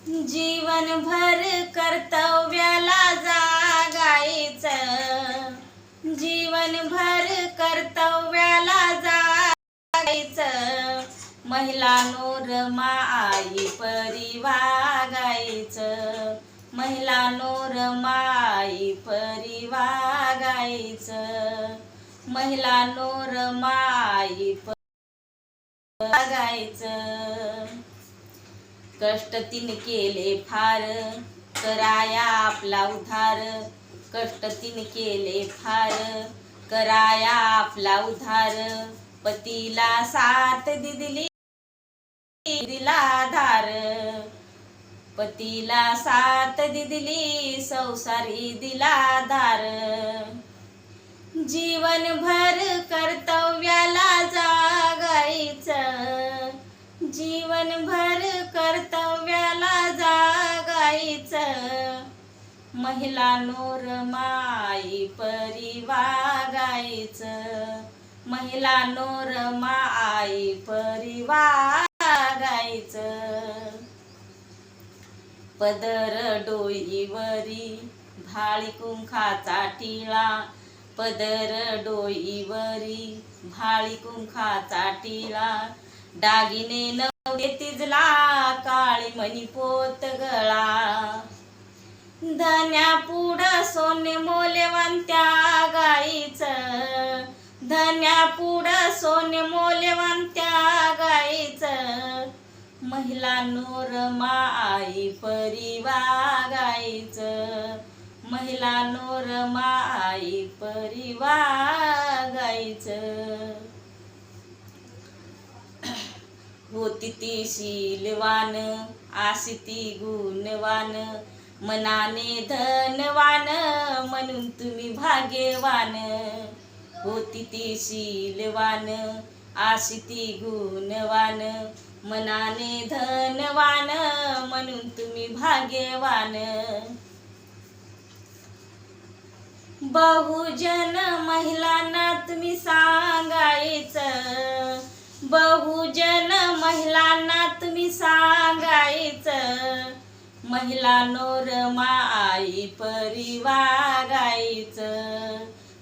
जीवनभर कर्तव्याला जागायचं, जीवनभर कर्तव्याला जागायचं, महिलांनो रमा आई परी वागायचं, महिलांनो रमा आई परी वागायचं, महिलांनो रमा आई परी वागायचं. कष्ट तिने केले फार कराया आपला उद्धार, कष्ट तिने केले फार कराया आपला उद्धार, पतीला साथ दिली दिला धार, पतीला साथ दिली संसारी दिला धार. जीवनभर कर्तव्याला जागायचं, जीवनभर कर्तव्याला जागायचं, महिलांनो रमा आई परी वागायचं, महिलांनो रमा आई परी वागायचं. पदर डोईवरी भाळी कुंखाचा टिळा, पदर डोईवरी भाळी कुंखाचा टिळा, दागिने नव्हे तिजला काळी मणी पोत गळा, धन्यापुढं सोने मौल्यवंत्या गाईचं, धन्यापुढं सोने मौल्यवंत्या गाईचं, महिलांनो रमा आई परी वागायचं, महिलांनो रमा आई परी वागायचं. होती ती शीलवान आसिती गुणवान, मनाने धनवान म्हणून तुम्ही भाग्यवान, होती ती शीलवान आसिती गुणवान, मनाने धनवान म्हणून तुम्ही भाग्यवान. बहुजन महिलांना तुम्ही सांगायचं, बहुजन महिलांना तुम्ही सांगायचं, महिलांनो रमा आई परी वागायचं,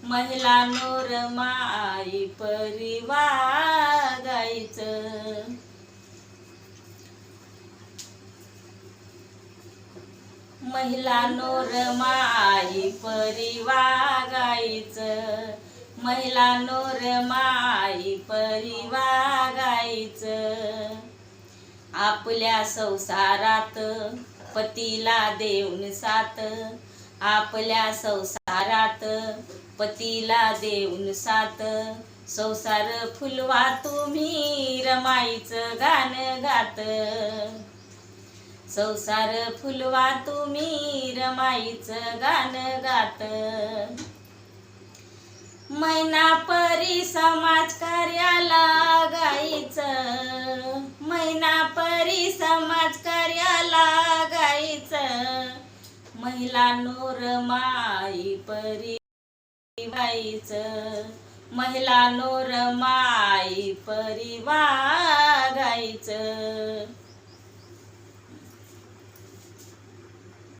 महिलांनो रमा आई परी वागायचं. महिलांनो रमा आई परी वागायचं, महिलांनो रमा आई परी वागायचं. आपल्या संसारात पतीला देऊन साथ, आपल्या संसारात पतीला देऊन साथ, संसार फुलवा तुम्ही रमाईचं गाण गात, संसार फुलवा तुम्ही रमाईचं गाण गात. मैना परी समाज कार्याला गायचं, मैना परी समाज कार्याला गायचं, महिलांनो रमा आई परी वागायचं, महिलांनो रमा आई परी वागायचं.